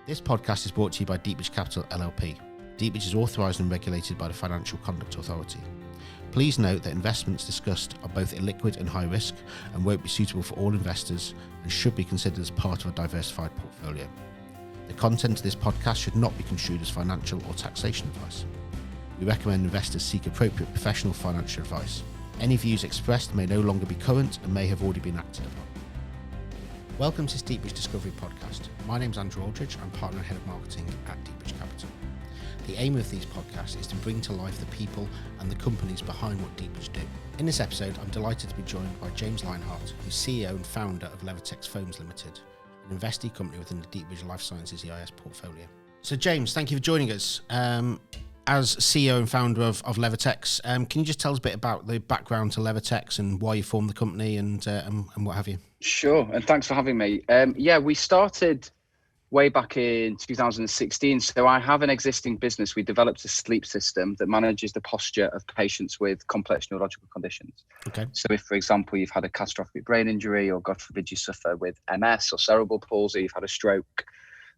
This podcast is brought to you by Deepbridge Capital LLP. Deepbridge is authorised and regulated by the Financial Conduct Authority. Please note that investments discussed are both illiquid and high risk and won't be suitable for all investors and should be considered as part of a diversified portfolio. The content of this podcast should not be construed as financial or taxation advice. We recommend investors seek appropriate professional financial advice. Any views expressed may no longer be current and may have already been acted upon. Welcome to this Deepbridge Discovery podcast. My name is Andrew Aldridge. I'm partner and head of marketing at Deepbridge Capital. The aim of these podcasts is to bring to life the people and the companies behind what Deepbridge do. In this episode, I'm delighted to be joined by James Leinhardt, who's CEO and founder of Levitex Ltd, an investee company within the Deepbridge Life Sciences EIS portfolio. So James, thank you for joining us. As CEO and founder of Levitex, can you just tell us a bit about the background to Levitex and why you formed the company and what have you? Sure, and thanks for having me. We started way back in 2016. So I have an existing business. We developed a sleep system that manages the posture of patients with complex neurological conditions. Okay. So if, for example, you've had a catastrophic brain injury, or God forbid you suffer with MS or cerebral palsy, you've had a stroke.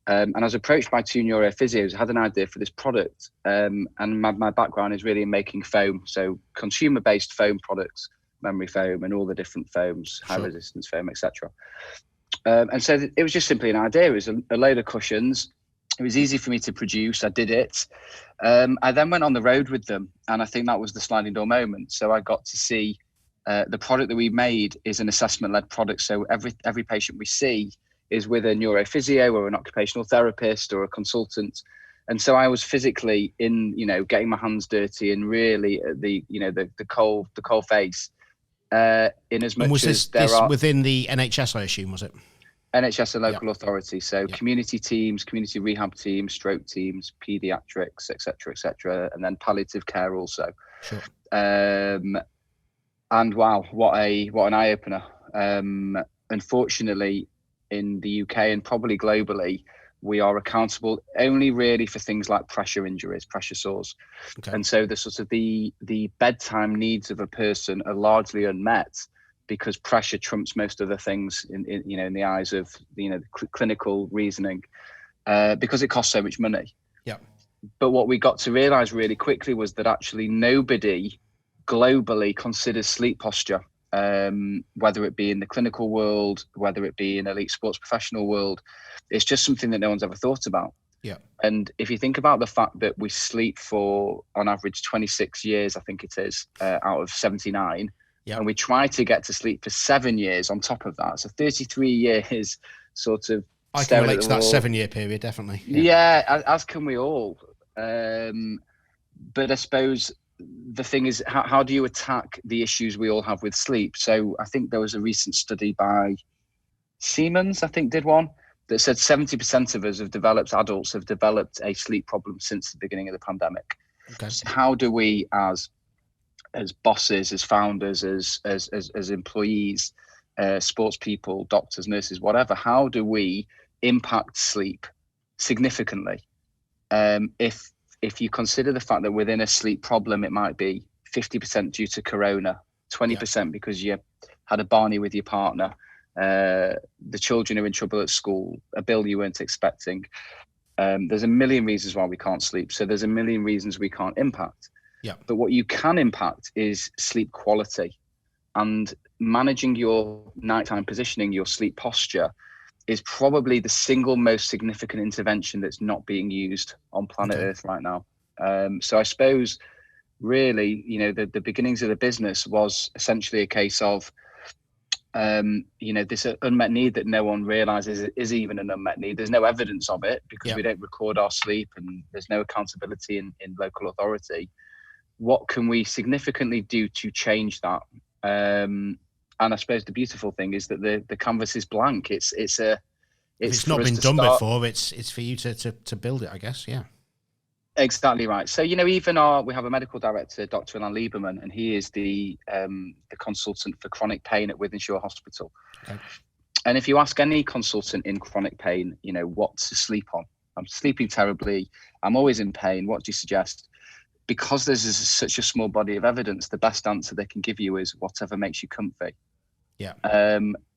And I was approached by two neurophysios who had an idea for this product. And my background is really in making foam. So consumer-based foam products, memory foam and all the different foams, high resistance foam, etc. And so it was just simply an idea. It was a load of cushions. It was easy for me to produce. I did it. I then went on the road with them. And I think that was the sliding door moment. So I got to see the product that we made is an assessment-led product. So every patient we see is with a neurophysio or an occupational therapist or a consultant. And so I was physically in, getting my hands dirty and really the coal face. In as much and was as this within the NHS, I assume, was it? NHS and local authority. So community teams, community rehab teams, stroke teams, paediatrics, etc., and then palliative care also. Sure. And wow, what an eye opener. Unfortunately, in the UK and probably globally, we are accountable only really for things like pressure injuries, pressure sores. Okay. And so the sort of the bedtime needs of a person are largely unmet because pressure trumps most other things in the eyes of the clinical reasoning, because it costs so much money. Yeah. But what we got to realize really quickly was that actually nobody globally considers sleep posture. Whether it be in the clinical world, whether it be in elite sports professional world, it's just something that no one's ever thought about. Yeah. And if you think about the fact that we sleep for, on average, 26 years, I think it is, out of 79, and we try to get to sleep for 7 years on top of that. So 33 years sort of. I can relate to that 7-year period, definitely. Yeah, as can we all. But I suppose the thing is, how do you attack the issues we all have with sleep? So I think there was a recent study by Siemens, I think, did one that said 70% of us adults have developed a sleep problem since the beginning of the pandemic. Okay. So how do we, as bosses, as founders, as employees, sports people, doctors, nurses, whatever, how do we impact sleep significantly? If you consider the fact that within a sleep problem, it might be 50% due to corona, 20% because you had a Barney with your partner, the children are in trouble at school, a bill you weren't expecting. There's a million reasons why we can't sleep. So there's a million reasons we can't impact. Yeah. But what you can impact is sleep quality, and managing your nighttime positioning, your sleep posture, is probably the single most significant intervention that's not being used on planet Earth right now. So I suppose really, the beginnings of the business was essentially a case of, this unmet need that no one realizes is even an unmet need. There's no evidence of it because we don't record our sleep and there's no accountability in local authority. What can we significantly do to change that? And I suppose the beautiful thing is that the canvas is blank. It's not been done before. It's for you to build it, I guess. Yeah. Exactly right. So even we have a medical director, Dr. Alan Lieberman, and he is the consultant for chronic pain at Wythenshawe Hospital. Okay. And if you ask any consultant in chronic pain, what to sleep on, I'm sleeping terribly, I'm always in pain, what do you suggest? Because there's such a small body of evidence, the best answer they can give you is whatever makes you comfy. Yeah.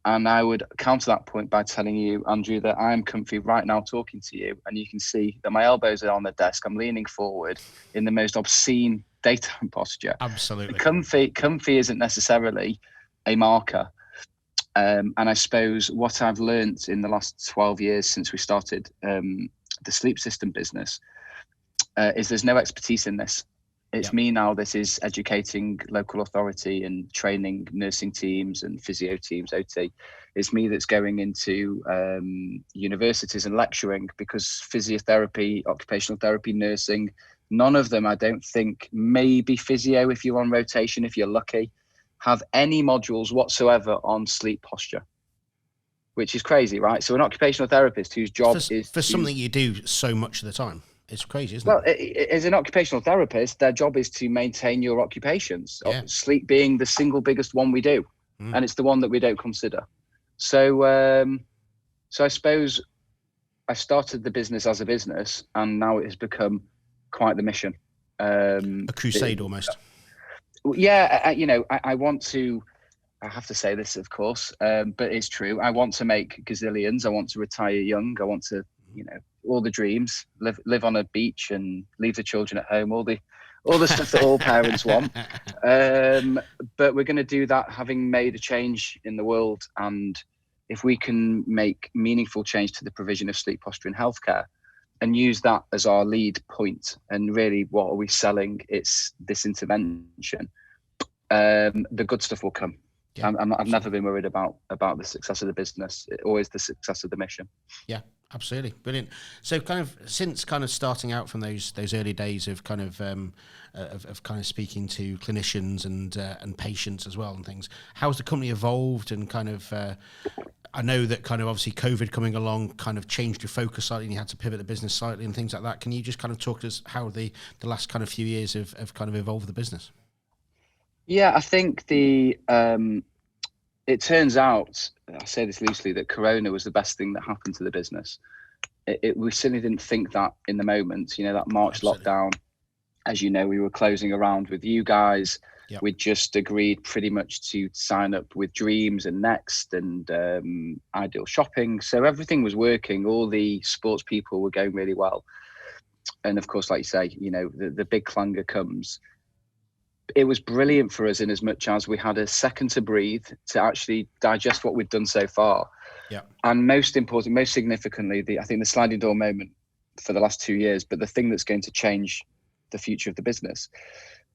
And I would counter that point by telling you, Andrew, that I'm comfy right now talking to you, and you can see that my elbows are on the desk. I'm leaning forward in the most obscene daytime posture. Absolutely. Comfy isn't necessarily a marker. And I suppose what I've learned in the last 12 years since we started the sleep system business is there's no expertise in this. It's me now that is educating local authority and training nursing teams and physio teams, OT. It's me that's going into universities and lecturing, because physiotherapy, occupational therapy, nursing, none of them, I don't think, maybe physio if you're on rotation, if you're lucky, have any modules whatsoever on sleep posture, which is crazy, right? So an occupational therapist whose job is for something you do so much of the time. It's crazy, isn't it? Well, as an occupational therapist, their job is to maintain your occupations. Yeah. Sleep being the single biggest one we do, and it's the one that we don't consider. So, so I suppose I started the business as a business, and now it has become quite the mission. A crusade almost. Yeah, I want to. I have to say this, of course, but it's true. I want to make gazillions. I want to retire young. I want to, all the dreams, live on a beach and leave the children at home, all the stuff that all parents want. But we're going to do that having made a change in the world. And if we can make meaningful change to the provision of sleep, posture and healthcare, and use that as our lead point, and really what are we selling? It's this intervention. The good stuff will come. Yeah, I've never been worried about the success of the business. Always the success of the mission. Yeah, absolutely, brilliant. So, since starting out from those early days of kind of speaking to clinicians and patients as well and things, how's the company evolved? And I know that obviously COVID coming along changed your focus slightly, and you had to pivot the business slightly and things like that. Can you just talk to us how the last few years have evolved the business? Yeah, I think it turns out, I say this loosely, that Corona was the best thing that happened to the business. We certainly didn't think that in the moment. That March lockdown, as you know, we were closing around with you guys. Yep. We'd just agreed pretty much to sign up with Dreams and Next and Ideal Shopping. So everything was working. All the sports people were going really well. And of course, like you say, the big clanger comes. It was brilliant for us in as much as we had a second to breathe, to actually digest what we've done so far. Yeah. And most significantly, I think the sliding door moment for the last 2 years, but the thing that's going to change the future of the business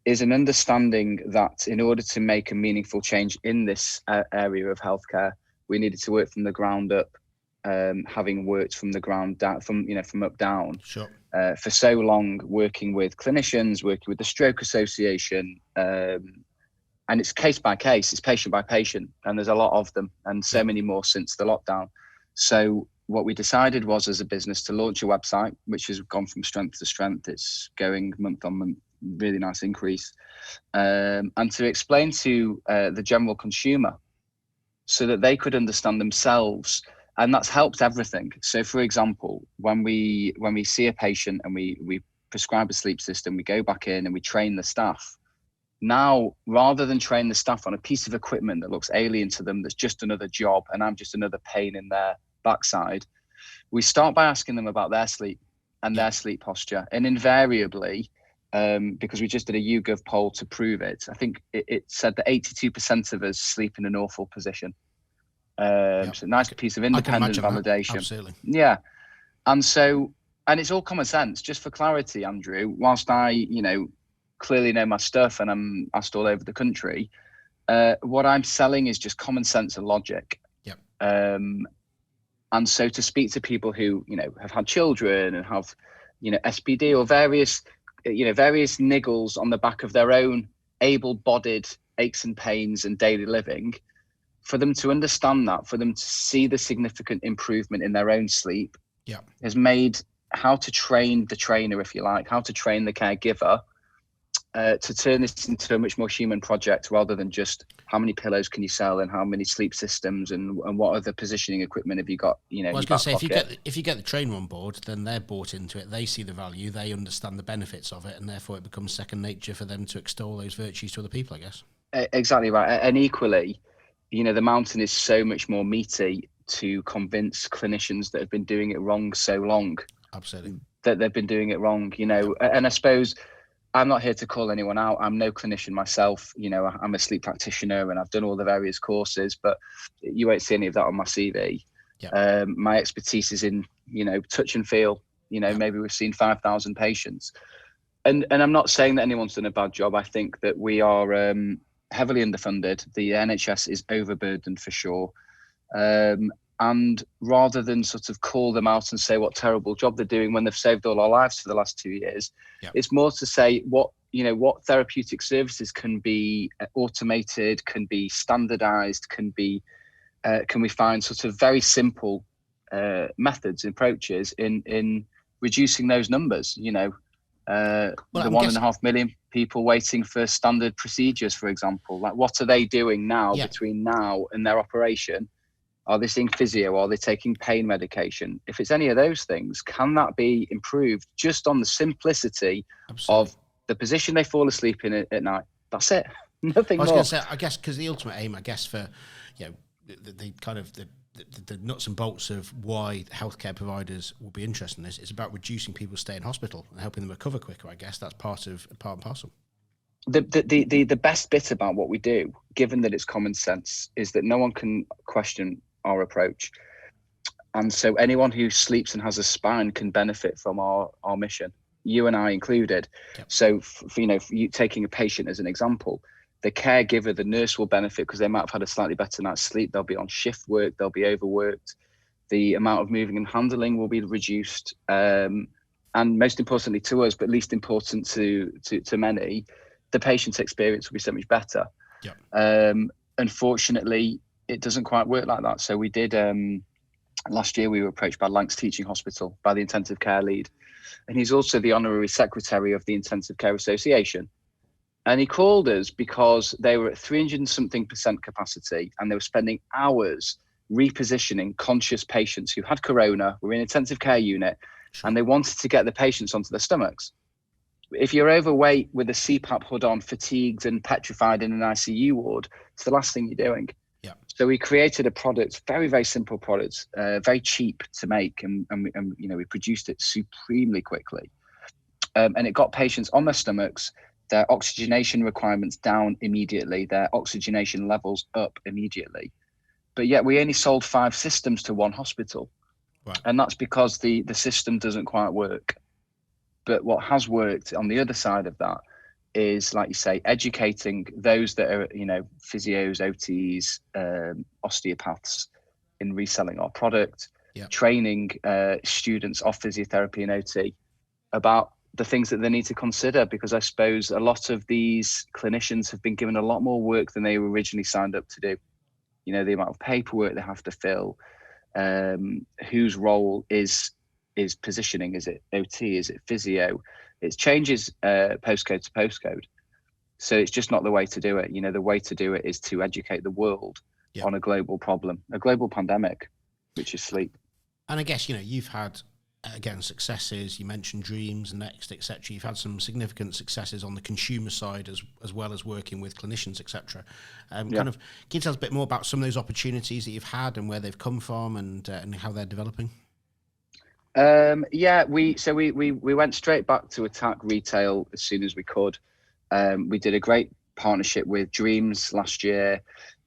is an understanding that in order to make a meaningful change in this area of healthcare, we needed to work from the ground up, having worked from the ground down, from up down. Sure. For so long, working with clinicians, working with the Stroke Association, and it's case by case, it's patient by patient, and there's a lot of them, and so many more since the lockdown. So what we decided was, as a business, to launch a website, which has gone from strength to strength. It's going month on month, really nice increase, and to explain to the general consumer so that they could understand themselves. And that's helped everything. So, for example, when we see a patient and we prescribe a sleep system, we go back in and we train the staff. Now, rather than train the staff on a piece of equipment that looks alien to them, that's just another job, and I'm just another pain in their backside, we start by asking them about their sleep and their sleep posture. And invariably, because we just did a YouGov poll to prove it, I think it said that 82% of us sleep in an awful position. So nice piece of independent validation. Absolutely. Yeah. And it's all common sense. Just for clarity, Andrew, whilst I, clearly know my stuff and I'm asked all over the country, what I'm selling is just common sense and logic. Yep. And so to speak to people who, have had children and have, SPD or various niggles on the back of their own able-bodied aches and pains and daily living, for them to understand that, for them to see the significant improvement in their own sleep, has made how to train the trainer, if you like, how to train the caregiver, to turn this into a much more human project, rather than just how many pillows can you sell and how many sleep systems and what other positioning equipment have you got. Well, I was going to say, if you get the trainer on board, then they're bought into it. They see the value, they understand the benefits of it, and therefore it becomes second nature for them to extol those virtues to other people, I guess. Exactly right. And equally, the mountain is so much more meaty to convince clinicians that have been doing it wrong so long. Absolutely. That they've been doing it wrong, and I suppose I'm not here to call anyone out. I'm no clinician myself. I'm a sleep practitioner and I've done all the various courses, but you won't see any of that on my CV. My expertise is in, touch and feel. Maybe we've seen 5,000 patients. And I'm not saying that anyone's done a bad job. I think that we are heavily underfunded. The NHS is overburdened for sure. And rather than sort of call them out and say what terrible job they're doing when they've saved all our lives for the last 2 years, it's more to say what therapeutic services can be automated, can be standardized, can we find sort of very simple methods and approaches in reducing those numbers. The 1.5 million people waiting for standard procedures, for example. Like, what are they doing now between now and their operation? Are they seeing physio? Are they taking pain medication? If it's any of those things, can that be improved just on the simplicity of the position they fall asleep in at night? That's it. Nothing more. I was going to say, I guess, because the ultimate aim, I guess, for the kind of the nuts and bolts of why healthcare providers will be interested in this, it's about reducing people's stay in hospital and helping them recover quicker. I guess that's part and parcel. The best bit about what we do, given that it's common sense, is that no one can question our approach, and so anyone who sleeps and has a spine can benefit from our mission, you and I included. So for you taking a patient as an example, the caregiver, the nurse, will benefit because they might have had a slightly better night's sleep. They'll be on shift work, they'll be overworked, the amount of moving and handling will be reduced, and most importantly to us, but least important to many, the patient's experience will be so much better. Unfortunately, it doesn't quite work like that. So we did, last year we were approached by Lancs Teaching Hospital, by the intensive care lead. And he's also the honorary secretary of the Intensive Care Association. And he called us because they were at 300% capacity and they were spending hours repositioning conscious patients who had corona, were in an intensive care unit, and they wanted to get the patients onto their stomachs. If you're overweight with a CPAP hood on, fatigued and petrified in an ICU ward, it's the last thing you're doing. So we created a product, very, very simple product, very cheap to make, and we produced it supremely quickly. And it got patients on their stomachs, their oxygenation requirements down immediately, their oxygenation levels up immediately. But yet we only sold 5 systems to one hospital. And that's because the system doesn't quite work. But what has worked on the other side of that is, like you say, educating those that are, physios, OTs, osteopaths in reselling our product, training students of physiotherapy and OT about the things that they need to consider, because I suppose a lot of these clinicians have been given a lot more work than they were originally signed up to do. The amount of paperwork they have to fill, whose role is positioning. Is it OT? Is it physio? It changes postcode to postcode. So it's just not the way to do it. The way to do it is to educate the world on a global problem, a global pandemic, which is sleep. And I guess, you've had, again, successes. You mentioned Dreams, Next, etc. You've had some significant successes on the consumer side as well as working with clinicians, etc. Kind of, can you tell us a bit more about some of those opportunities that you've had and where they've come from and how they're developing? We went straight back to attack retail as soon as we could. We did a great partnership with Dreams last year.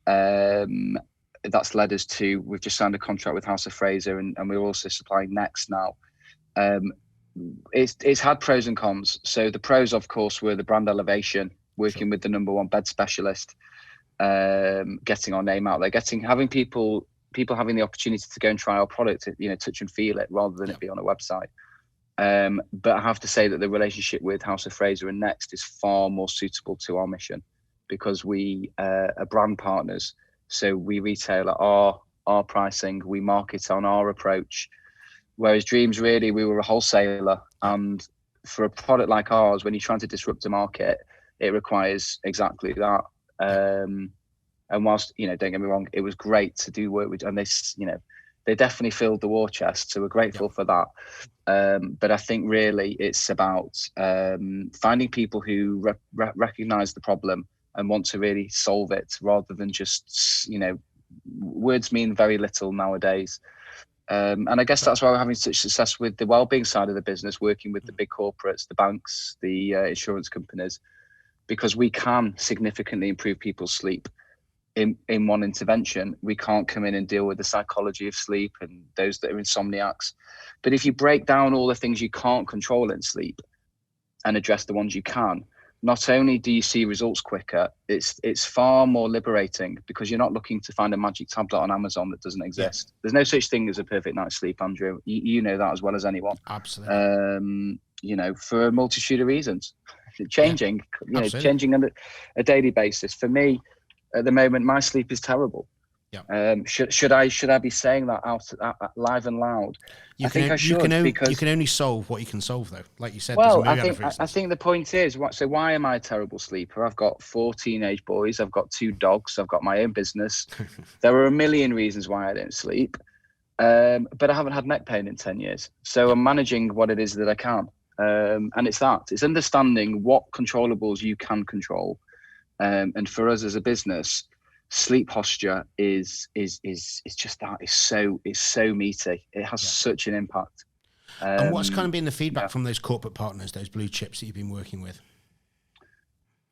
That's led us to, we've just signed a contract with House of Fraser, and we're also supplying Next now. It's had pros and cons. So the pros, of course, were the brand elevation, working with the #1 bed specialist, getting our name out there, having people having the opportunity to go and try our product, touch and feel it rather than it be on a website. But I have to say that the relationship with House of Fraser and Next is far more suitable to our mission, because we are brand partners. So we retail at our pricing, we market on our approach. Whereas Dreams, really, we were a wholesaler. And for a product like ours, when you're trying to disrupt a market, it requires exactly that. And whilst, don't get me wrong, it was great to do work with, and they definitely filled the war chest. So we're grateful for that. But I think really it's about finding people who recognize the problem and want to really solve it, rather than just, words mean very little nowadays. And I guess that's why we're having such success with the wellbeing side of the business, working with the big corporates, the banks, the insurance companies, because we can significantly improve people's sleep in one intervention. We can't come in and deal with the psychology of sleep and those that are insomniacs. But if you break down all the things you can't control in sleep and address the ones you can, not only do you see results quicker, it's far more liberating, because you're not looking to find a magic tablet on Amazon that doesn't exist. There's no such thing as a perfect night's sleep, Andrew. You know that as well as anyone. Absolutely. For a multitude of reasons, changing on a daily basis. For me, at the moment, my sleep is terrible. Yeah. Should I be saying that out live and loud? I think I should, because you can only solve what you can solve, though. Like you said, well, I think the point is, so why am I a terrible sleeper? I've got 4 teenage boys, I've got 2 dogs, I've got my own business. There are a million reasons why I don't sleep, but I haven't had neck pain in 10 years. So I'm managing what it is that I can, and it's understanding what controllables you can control, and for us as a business, sleep posture is just that. It's so meaty. It has such an impact. And what's kind of been the feedback from those corporate partners, those blue chips that you've been working with?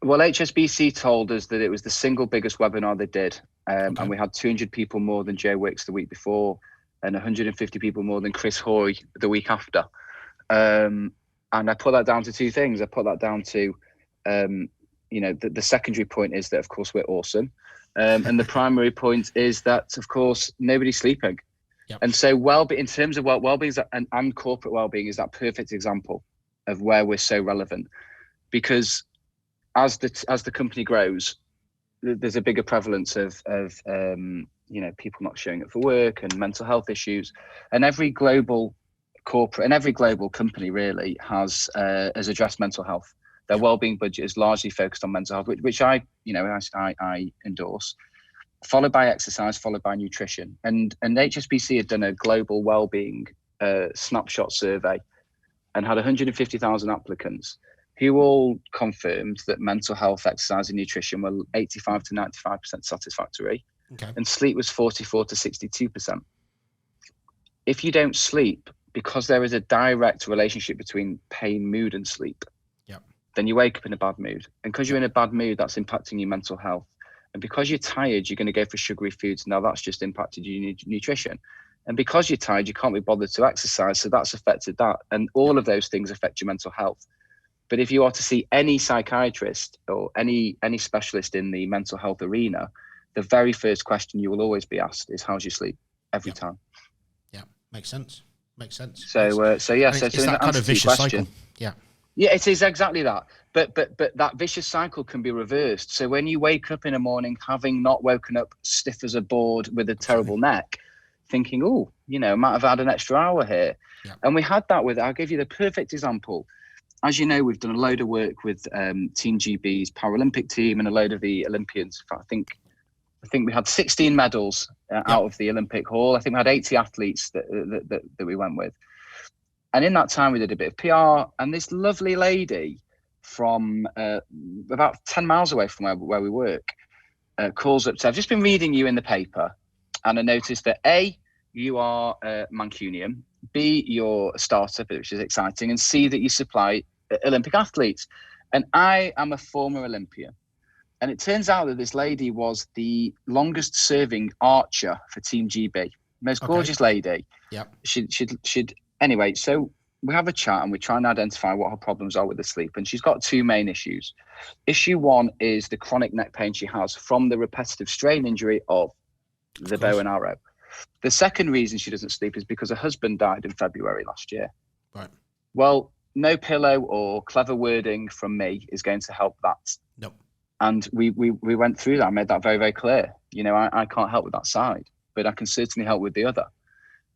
Well, HSBC told us that it was the single biggest webinar they did, and we had 200 people more than Joe Wicks the week before, and 150 people more than Chris Hoy the week after. And I put that down to 2 things. I put that down to, the secondary point is that, of course, we're awesome. And the primary point is that, of course, nobody's sleeping. Yep. And so in terms of well-being and corporate well-being is that perfect example of where we're so relevant, because as the company grows, there's a bigger prevalence of people not showing up for work and mental health issues, and every global corporate and every global company really has addressed mental health. Their well-being budget is largely focused on mental health, which I endorse, followed by exercise, followed by nutrition. And HSBC had done a global well-being snapshot survey and had 150,000 applicants who all confirmed that mental health, exercise and nutrition were 85 to 95% satisfactory, and sleep was 44 to 62%. If you don't sleep, because there is a direct relationship between pain, mood and sleep, then you wake up in a bad mood. And because you're in a bad mood, that's impacting your mental health. And because you're tired, you're going to go for sugary foods. Now that's just impacted your nutrition. And because you're tired, you can't be bothered to exercise. So that's affected that. And all of those things affect your mental health. But if you are to see any psychiatrist or any specialist in the mental health arena, the very first question you will always be asked is, how's your sleep? Every time. Yeah, makes sense. So it's that kind of vicious cycle. Yeah, it is exactly that. But that vicious cycle can be reversed. So when you wake up in the morning, having not woken up stiff as a board with a terrible neck, thinking, might have had an extra hour here. Yeah. And we had that I'll give you the perfect example. As you know, we've done a load of work with Team GB's Paralympic team and a load of the Olympians. I think we had 16 medals out of the Olympic Hall. I think we had 80 athletes that we went with. And in that time, we did a bit of PR, and this lovely lady from about 10 miles away from where we work calls up to, I've just been reading you in the paper, and I noticed that A, you are Mancunian, B, you're a startup, which is exciting, and C, that you supply Olympic athletes. And I am a former Olympian. And it turns out that this lady was the longest serving archer for Team GB. Most gorgeous lady. Yeah. She'd Anyway, so we have a chat and we try and identify what her problems are with the sleep. And she's got 2 main issues. Issue 1 is the chronic neck pain she has from the repetitive strain injury of the bow and arrow. The second reason she doesn't sleep is because her husband died in February last year. Right. Well, no pillow or clever wording from me is going to help that. Nope. And we went through that. I made that very, very clear. I can't help with that side, but I can certainly help with the other.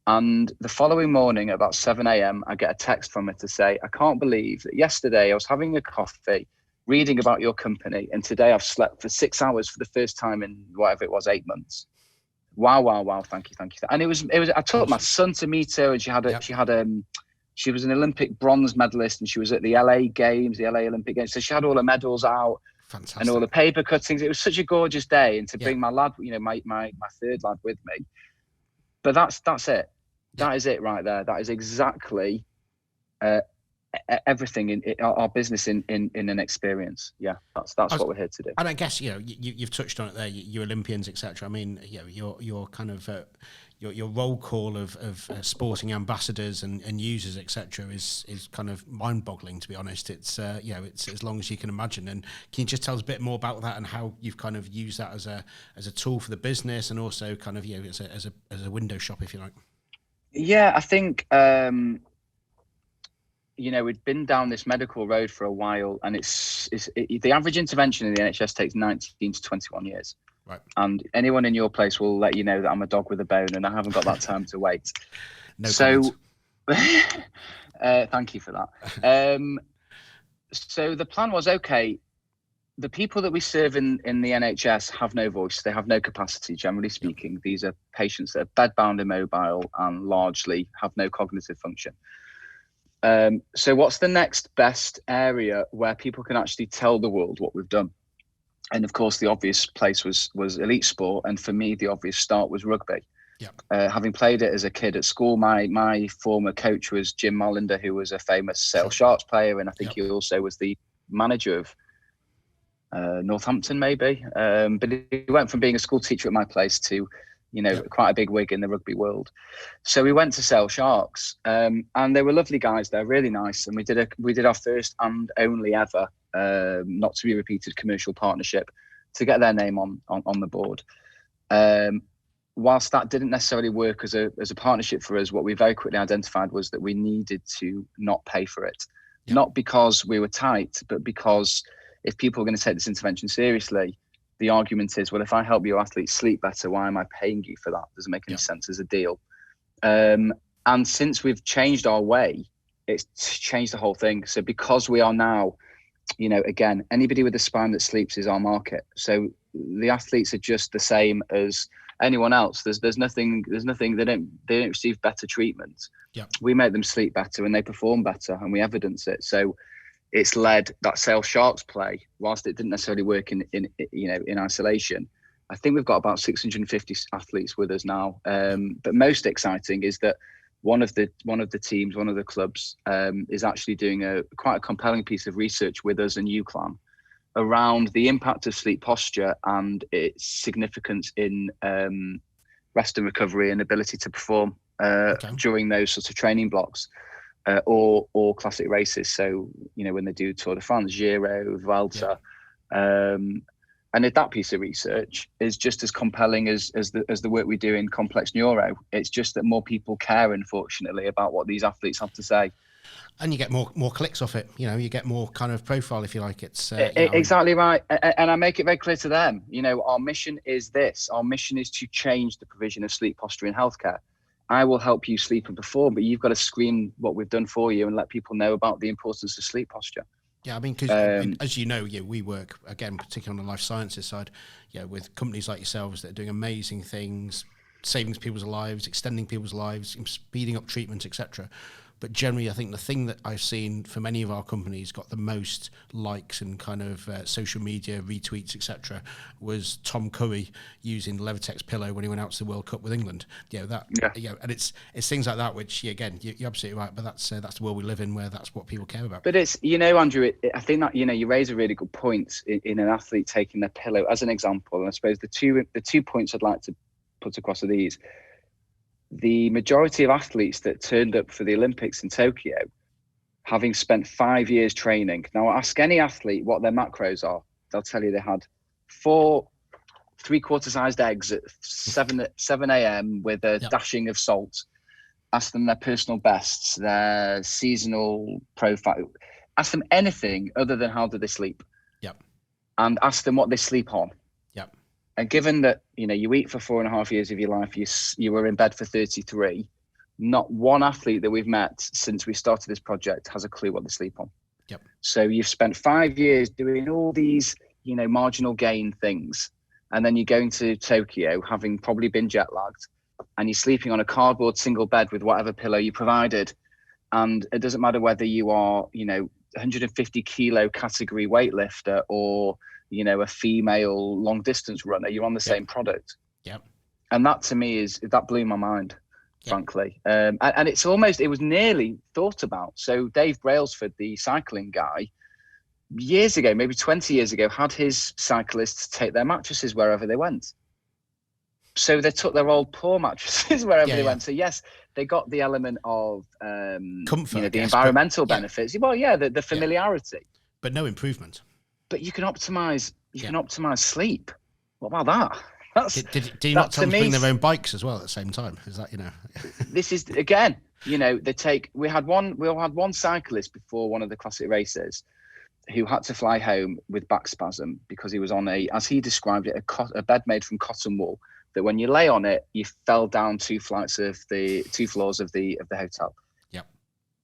And the following morning at about 7 a.m., I get a text from her to say, I can't believe that yesterday I was having a coffee, reading about your company, and today I've slept for 6 hours for the first time in whatever it was, 8 months. Wow. Thank you. And it was, I took my son to meet her, and she was an Olympic bronze medalist, and she was at the LA Olympic Games. So she had all her medals out. Fantastic. and all the paper cuttings. It was such a gorgeous day, and to bring my lad, my third lad with me. But that's it. That is it right there. That is exactly everything in our business in an experience. Yeah, that's what we're here to do. And I guess you've touched on it there. Your Olympians, etc. I mean, your kind of your roll call of sporting ambassadors and users, etc. is kind of mind-boggling, to be honest. It's it's as long as you can imagine. And can you just tell us a bit more about that and how you've kind of used that as a tool for the business, and also kind of as a window shop, if you like? Yeah, I think we'd been down this medical road for a while, and it's the average intervention in the NHS takes 19 to 21 years. Right. And anyone in your place will let you know that I'm a dog with a bone, and I haven't got that time to wait. No so, thank you for that. So the plan was, okay, the people that we serve in the NHS have no voice. They have no capacity, generally speaking. These are patients that are bedbound, immobile, and largely have no cognitive function. So what's the next best area where people can actually tell the world what we've done? And of course, the obvious place was elite sport. And for me, the obvious start was rugby. Yeah. Having played it as a kid at school, my former coach was Jim Molinder, who was a famous Sale Sharks player. And I think he also was the manager of Northampton, maybe. But he went from being a school teacher at my place to quite a big wig in the rugby world. So we went to Sale Sharks, and they were lovely guys. They're really nice, and we did our first and only ever, not to be repeated, commercial partnership to get their name on the board. Whilst that didn't necessarily work as a partnership for us, what we very quickly identified was that we needed to not pay for it, not because we were tight, but because if people are going to take this intervention seriously, the argument is, well, if I help your athletes sleep better, why am I paying you for that? Doesn't make any sense as a deal. And since we've changed our way, it's changed the whole thing. So because we are now, again, anybody with a spine that sleeps is our market. So the athletes are just the same as anyone else. There's nothing. They don't receive better treatment. Yeah. We make them sleep better and they perform better, and we evidence it. So it's led that Sale Sharks play, whilst it didn't necessarily work in isolation. I think we've got about 650 athletes with us now. But most exciting is that one of the teams, one of the clubs, is actually doing quite a compelling piece of research with us and UCLAN around the impact of sleep posture and its significance in rest and recovery and ability to perform during those sorts of training blocks. Or classic races. So, when they do Tour de France, Giro, Vuelta, and if that piece of research is just as compelling as the work we do in complex neuro. It's just that more people care, unfortunately, about what these athletes have to say. And you get more clicks off it. You get more kind of profile, if you like. It's exactly right. And I make it very clear to them, our mission is this. Our mission is to change the provision of sleep posture in healthcare. I will help you sleep and perform, but you've got to screen what we've done for you and let people know about the importance of sleep posture. Yeah, I mean, because as you know, we work, again, particularly on the life sciences side, with companies like yourselves that are doing amazing things, saving people's lives, extending people's lives, speeding up treatment, etc. But generally, I think the thing that I've seen for many of our companies got the most likes and kind of social media retweets, etc., was Tom Curry using the Levitex pillow when he went out to the World Cup with England. And it's things like that which, again, you're absolutely right. But that's the world we live in, where that's what people care about. But it's Andrew, I think that you raise a really good point in an athlete taking their pillow as an example. And I suppose the two points I'd like to put across are these. The majority of athletes that turned up for the Olympics in Tokyo, having spent 5 years training. Now, ask any athlete what their macros are. They'll tell you they had 4 3/4 sized eggs at 7 a.m. with a dashing of salt. Ask them their personal bests, their seasonal profile. Ask them anything other than how do they sleep. Yep. And ask them what they sleep on. Yep. And given that, you eat for 4.5 years of your life, you were in bed for 33, not one athlete that we've met since we started this project has a clue what they sleep on. Yep. So you've spent 5 years doing all these, marginal gain things. And then you're going to Tokyo, having probably been jet lagged, and you're sleeping on a cardboard single bed with whatever pillow you provided. And it doesn't matter whether you are, 150 kilo category weightlifter or a female long distance runner, you're on the same product. Yep. And that to me that blew my mind, frankly. And it was nearly thought about. So Dave Brailsford, the cycling guy, years ago, maybe 20 years ago, had his cyclists take their mattresses wherever they went. So they took their old poor mattresses wherever they went. So yes, they got the element of comfort, the environmental benefits. Well, the familiarity, but no improvement. But you can optimize. You can optimize sleep. What about that? Did you not tell them to bring their own bikes as well at the same time? Is that This is again. We had one cyclist before one of the classic races who had to fly home with back spasm because he was on as he described it, a bed made from cotton wool that when you lay on it, you fell down two floors of the hotel. Yep.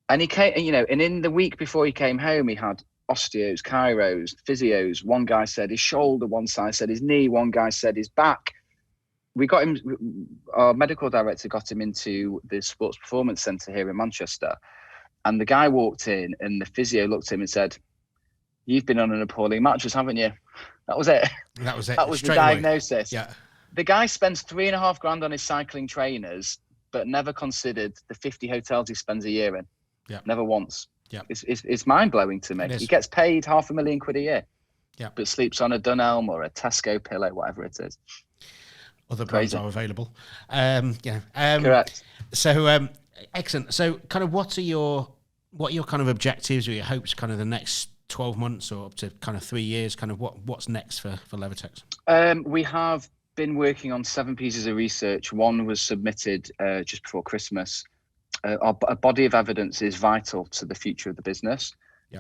And he came, and in the week before he came home, he had osteos, chiros, physios. One guy said his shoulder, one guy said his knee, one guy said his back. We got him, our medical director got him into the Sports Performance Centre here in Manchester. And the guy walked in and the physio looked at him and said, "You've been on an appalling mattress, haven't you?" That was it. That was it. That was the diagnosis. Yeah. The guy spends $3,500 on his cycling trainers, but never considered the 50 hotels he spends a year in. Yeah. Never once. Yeah. It's mind blowing to me. He gets paid £500,000 a year. Yeah. But sleeps on a Dunelm or a Tesco pillow, whatever it is. Other brands are available. Correct. So excellent. So kind of what are your kind of objectives or your hopes kind of the next 12 months or up to kind of 3 years, kind of what's next for Levitex? We have been working on 7 pieces of research. One was submitted just before Christmas. A body of evidence is vital to the future of the business.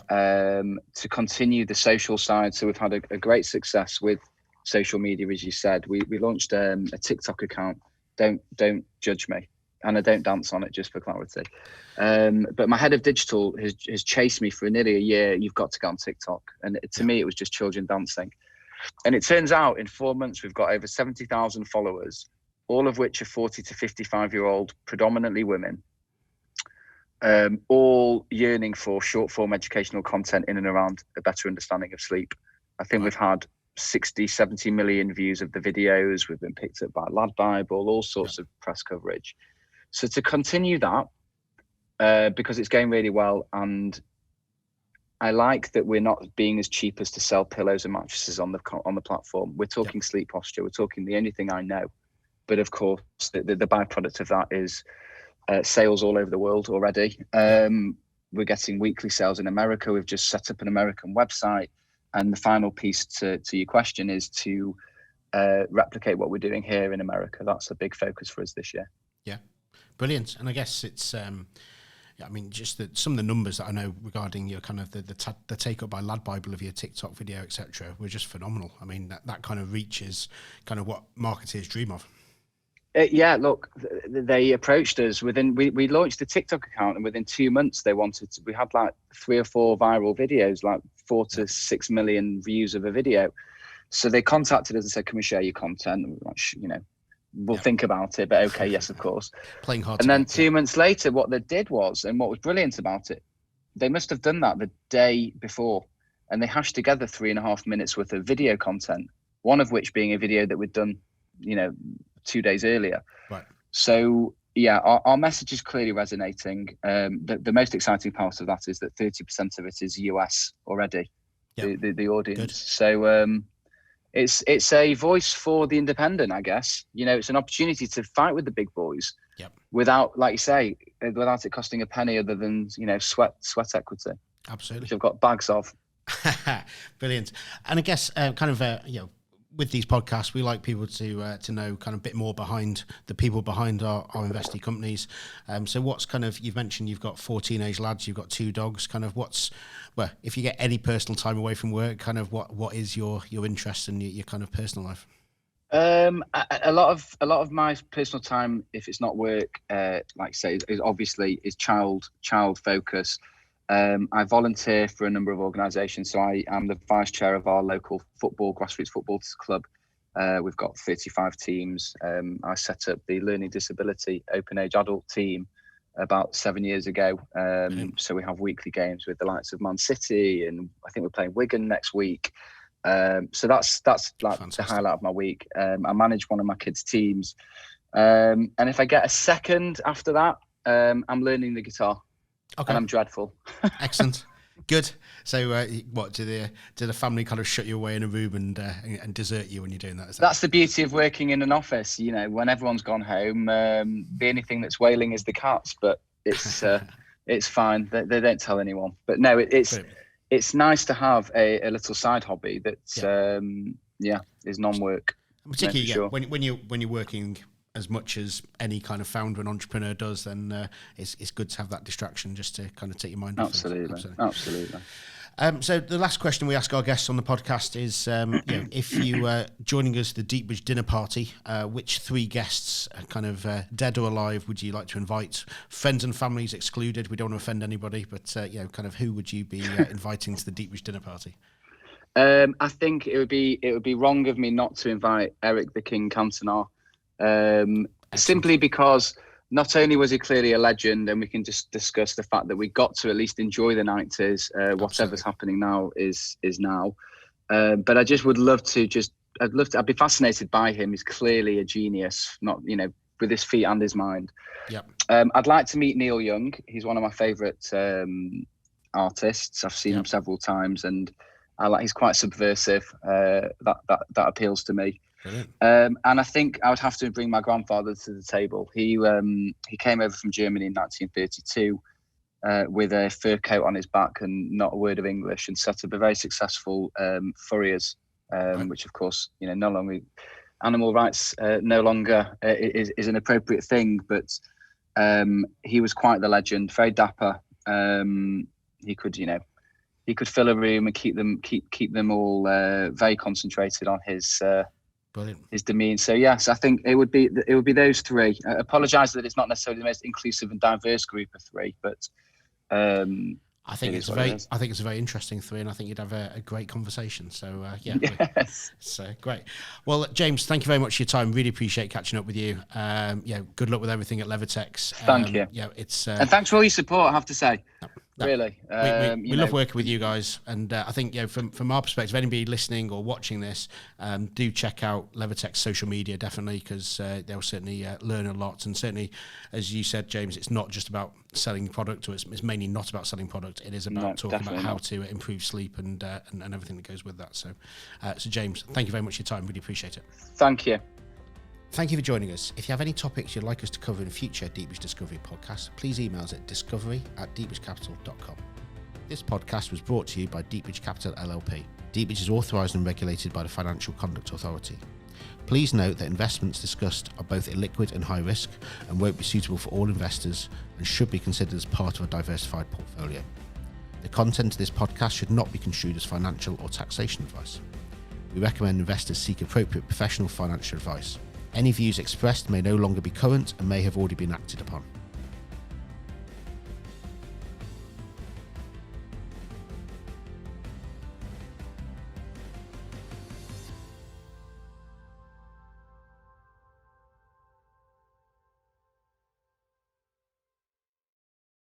To continue the social side. So we've had a great success with social media, as you said. We launched a TikTok account. Don't judge me. And I don't dance on it, just for clarity. But my head of digital has chased me for nearly a year. You've got to go on TikTok. And to me, it was just children dancing. And it turns out in 4 months, we've got over 70,000 followers, all of which are 40 to 55-year-old, predominantly women, all yearning for short form educational content in and around a better understanding of sleep. I think we've had 60, 70 million views of the videos. We've been picked up by Lad Bible, all sorts of press coverage. So to continue that, because it's going really well, and I like that we're not being as cheap as to sell pillows and mattresses on the platform. We're talking sleep posture. We're talking the only thing I know. But of course, the byproduct of that is sales all over the world already. We're getting weekly sales in America. We've just set up an American website. And the final piece to your question is to replicate what we're doing here in America. That's a big focus for us this year. Yeah, brilliant. And I guess it's, just some of the numbers that I know regarding your kind of the take up by Lad Bible of your TikTok video, etc., were just phenomenal. I mean, that kind of reaches kind of what marketers dream of. Look, they approached us we launched the TikTok account, and within 2 months we had like 3 or 4 viral videos, like 4 to 6 million views of a video. So they contacted us and said, "Can we share your content?" And we're like, we'll think about it, but okay, yes, of course. Playing hard. And then 2 months later, what they did was, and what was brilliant about it, they must have done that the day before, and they hashed together 3.5 minutes worth of video content, one of which being a video that we'd done, 2 days earlier. Right. So our message is clearly resonating. The most exciting part of that is that 30% of it is US already. Yep. The audience. Good. So it's a voice for the independent, I guess. It's an opportunity to fight with the big boys. Yep. Without, like you say, without it costing a penny other than sweat equity. Absolutely. Which I've got bags of. Brilliant. And I guess with these podcasts, we like people to know kind of a bit more behind the people behind our investee companies. So what's kind of, you've mentioned you've got 4 teenage lads, you've got 2 dogs, kind of if you get any personal time away from work, kind of what is your interest in your kind of personal life? A lot of my personal time, if it's not work, like I say, is obviously child focus. I volunteer for a number of organisations. So I am the vice chair of our local grassroots football club. We've got 35 teams. I set up the learning disability open age adult team about 7 years ago. So we have weekly games with the likes of Man City, and I think we're playing Wigan next week. So that's like Fantastic. the highlight of my week. I manage one of my kids' teams, and if I get a second after that, I'm learning the guitar, and I'm dreadful. Excellent. Good. So, what do the family kind of shut you away in a room and desert you when you're doing that? That's the beauty of working in an office. You know, when everyone's gone home, the only thing that's wailing is the cats. But it's it's fine. They don't tell anyone. But no, it's nice to have a little side hobby that's is non-work. Particularly when you're working as much as any kind of founder and entrepreneur does, then it's good to have that distraction just to kind of take your mind off. Absolutely. So the last question we ask our guests on the podcast is, if you were joining us at the Deepbridge dinner party, which 3 guests, kind of dead or alive, would you like to invite? Friends and families excluded. We don't want to offend anybody, but kind of who would you be inviting to the Deepbridge dinner party? I think it would be wrong of me not to invite Eric the King Cantona. Simply because not only was he clearly a legend, and we can just discuss the fact that we got to at least enjoy the 90s. Whatever's happening now is now. But I just would love to I'd be fascinated by him. He's clearly a genius, not, with his feet and his mind. Yep. I'd like to meet Neil Young. He's one of my favorite artists. I've seen him several times, and he's quite subversive. That appeals to me. And I think I would have to bring my grandfather to the table. He came over from Germany in 1932 with a fur coat on his back and not a word of English, and set up a very successful furriers, which of course, no longer animal rights no longer is an appropriate thing, but he was quite the legend, very dapper. He could fill a room and keep them all very concentrated on his demeanor. So yes, I think it would be those 3. I apologise that it's not necessarily the most inclusive and diverse group of 3, but I think it's a very interesting 3, and I think you'd have a great conversation. So yes, so great. Well, James, thank you very much for your time. Really appreciate catching up with you. Good luck with everything at Levitex. Thank you. And thanks for all your support, I have to say. Really, we love working with you guys, and I think from our perspective, anybody listening or watching this, do check out Levitex's social media definitely, because they'll certainly learn a lot. And certainly, as you said, James, it's not just about selling product, or it's mainly not about selling product. It is about talking about how to improve sleep and everything that goes with that. So James, thank you very much for your time. Really appreciate it. Thank you. Thank you for joining us. If you have any topics you'd like us to cover in future Deepbridge Discovery podcasts, please email us at discovery@deepbridgecapital.com. This podcast was brought to you by Deepbridge Capital LLP. Deepbridge is authorised and regulated by the Financial Conduct Authority. Please note that investments discussed are both illiquid and high risk, and won't be suitable for all investors, and should be considered as part of a diversified portfolio. The content of this podcast should not be construed as financial or taxation advice. We recommend investors seek appropriate professional financial advice. Any views expressed may no longer be current and may have already been acted upon.